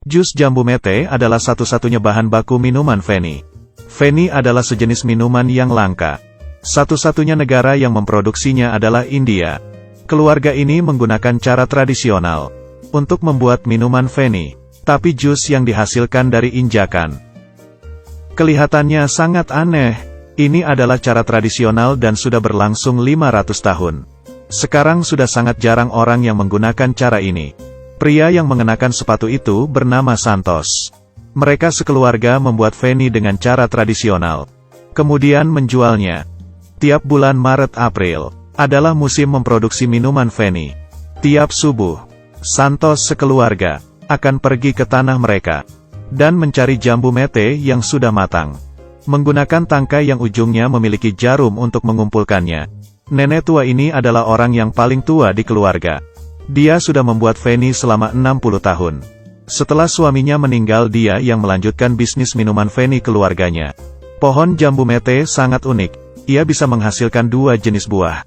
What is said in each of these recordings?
Jus jambu mete adalah satu-satunya bahan baku minuman Feni. Feni adalah sejenis minuman yang langka. Satu-satunya negara yang memproduksinya adalah India. Keluarga ini menggunakan cara tradisional untuk membuat minuman Feni, tapi jus yang dihasilkan dari injakan. Kelihatannya sangat aneh. Ini adalah cara tradisional dan sudah berlangsung 500 tahun. Sekarang sudah sangat jarang orang yang menggunakan cara ini. Pria yang mengenakan sepatu itu bernama Santos. Mereka sekeluarga membuat Feni dengan cara tradisional, kemudian menjualnya. Tiap bulan Maret-April adalah musim memproduksi minuman Feni. Tiap subuh, Santos sekeluarga akan pergi ke tanah mereka dan mencari jambu mete yang sudah matang. Menggunakan tangkai yang ujungnya memiliki jarum untuk mengumpulkannya. Nenek tua ini adalah orang yang paling tua di keluarga. Dia sudah membuat Feni selama 60 tahun. Setelah suaminya meninggal, dia yang melanjutkan bisnis minuman Feni keluarganya. Pohon jambu mete sangat unik. Ia bisa menghasilkan dua jenis buah.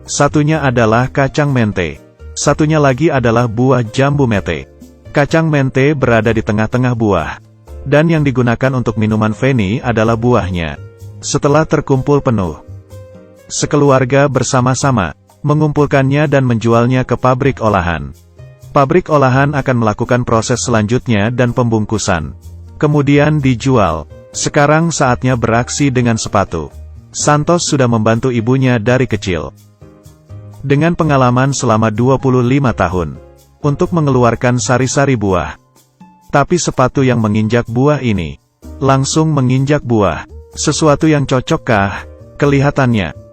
Satunya adalah kacang mente. Satunya lagi adalah buah jambu mete. Kacang mente berada di tengah-tengah buah. Dan yang digunakan untuk minuman Feni adalah buahnya. Setelah terkumpul penuh, sekeluarga bersama-sama mengumpulkannya dan menjualnya ke pabrik olahan. Pabrik olahan akan melakukan proses selanjutnya dan pembungkusan. Kemudian dijual. Sekarang saatnya beraksi dengan sepatu. Santos sudah membantu ibunya dari kecil. Dengan pengalaman selama 25 tahun. Untuk mengeluarkan sari-sari buah. Tapi sepatu yang menginjak buah ini langsung menginjak buah. Sesuatu yang cocokkah? Kelihatannya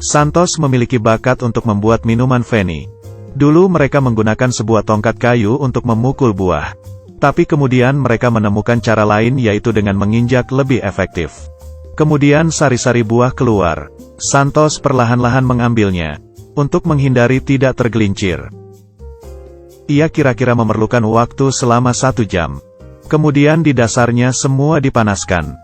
Santos memiliki bakat untuk membuat minuman Feni. Dulu mereka menggunakan sebuah tongkat kayu untuk memukul buah. Tapi kemudian mereka menemukan cara lain, yaitu dengan menginjak lebih efektif. Kemudian sari-sari buah keluar. Santos perlahan-lahan mengambilnya untuk menghindari tidak tergelincir. Ia kira-kira memerlukan waktu selama 1 jam. Kemudian di dasarnya semua dipanaskan.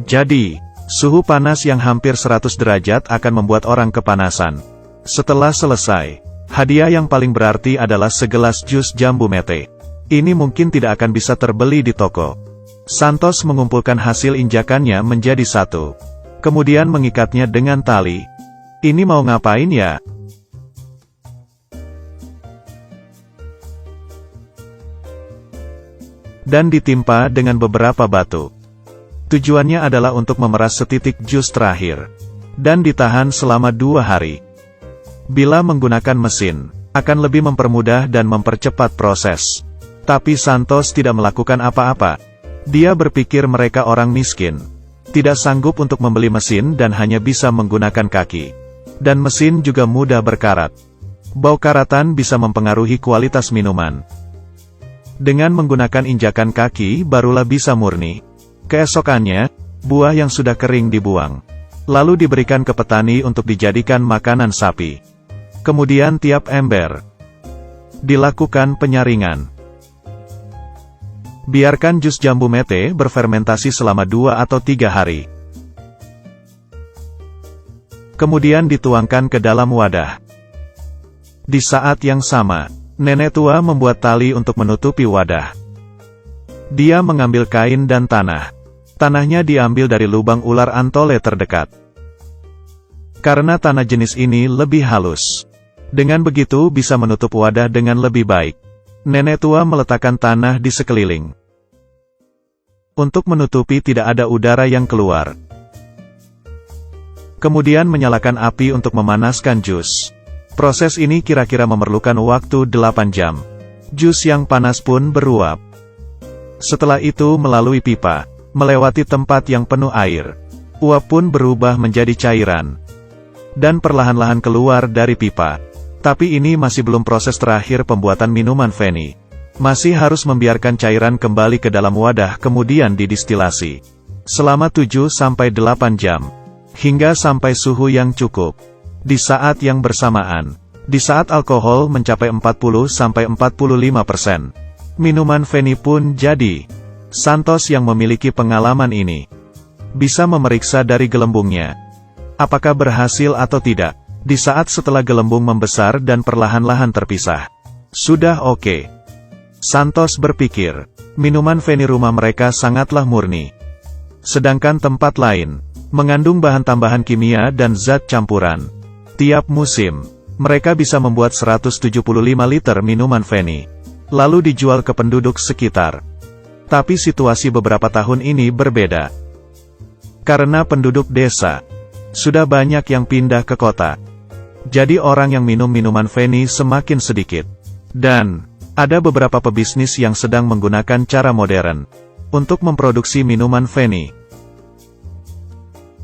Jadi, suhu panas yang hampir 100 derajat akan membuat orang kepanasan. Setelah selesai, hadiah yang paling berarti adalah segelas jus jambu mete. Ini mungkin tidak akan bisa terbeli di toko. Santos mengumpulkan hasil injakannya menjadi satu. Kemudian mengikatnya dengan tali. Ini mau ngapain ya? Dan ditimpa dengan beberapa batu. Tujuannya adalah untuk memeras setitik jus terakhir. Dan ditahan selama 2 hari. Bila menggunakan mesin, akan lebih mempermudah dan mempercepat proses. Tapi Santos tidak melakukan apa-apa. Dia berpikir mereka orang miskin. Tidak sanggup untuk membeli mesin dan hanya bisa menggunakan kaki. Dan mesin juga mudah berkarat. Bau karatan bisa mempengaruhi kualitas minuman. Dengan menggunakan injakan kaki barulah bisa murni. Keesokannya, buah yang sudah kering dibuang. Lalu diberikan ke petani untuk dijadikan makanan sapi. Kemudian tiap ember dilakukan penyaringan. Biarkan jus jambu mete berfermentasi selama 2 atau 3 hari. Kemudian dituangkan ke dalam wadah. Di saat yang sama, nenek tua membuat tali untuk menutupi wadah. Dia mengambil kain dan tanah. Tanahnya diambil dari lubang ular antole terdekat. Karena tanah jenis ini lebih halus. Dengan begitu bisa menutup wadah dengan lebih baik. Nenek tua meletakkan tanah di sekeliling. Untuk menutupi tidak ada udara yang keluar. Kemudian menyalakan api untuk memanaskan jus. Proses ini kira-kira memerlukan waktu 8 jam. Jus yang panas pun beruap. Setelah itu melalui pipa, melewati tempat yang penuh air. Uap pun berubah menjadi cairan. Dan perlahan-lahan keluar dari pipa. Tapi ini masih belum proses terakhir pembuatan minuman Feni. Masih harus membiarkan cairan kembali ke dalam wadah kemudian didistilasi. Selama 7-8 jam. Hingga sampai suhu yang cukup. Di saat yang bersamaan. Di saat alkohol mencapai 40-45%. Minuman Feni pun jadi. Santos yang memiliki pengalaman ini bisa memeriksa dari gelembungnya. Apakah berhasil atau tidak? Di saat setelah gelembung membesar dan perlahan-lahan terpisah. Sudah oke. Santos berpikir, minuman Feni rumah mereka sangatlah murni. Sedangkan tempat lain, mengandung bahan tambahan kimia dan zat campuran. Tiap musim, mereka bisa membuat 175 liter minuman Feni, lalu dijual ke penduduk sekitar. Tapi situasi beberapa tahun ini berbeda. Karena penduduk desa sudah banyak yang pindah ke kota. Jadi orang yang minum minuman Feni semakin sedikit. Dan ada beberapa pebisnis yang sedang menggunakan cara modern untuk memproduksi minuman Feni.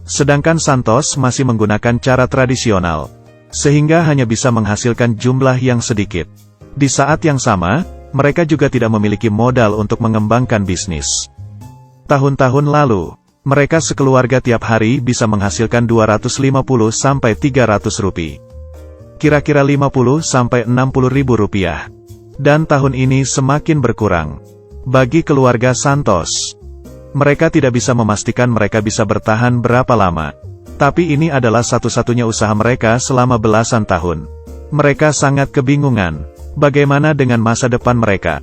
Sedangkan Santos masih menggunakan cara tradisional, sehingga hanya bisa menghasilkan jumlah yang sedikit. Di saat yang sama, mereka juga tidak memiliki modal untuk mengembangkan bisnis. Tahun-tahun lalu, mereka sekeluarga tiap hari bisa menghasilkan 250-300 rupiah. Kira-kira 50-60 ribu rupiah. Dan tahun ini semakin berkurang. Bagi keluarga Santos, mereka tidak bisa memastikan mereka bisa bertahan berapa lama. Tapi ini adalah satu-satunya usaha mereka selama belasan tahun. Mereka sangat kebingungan. Bagaimana dengan masa depan mereka?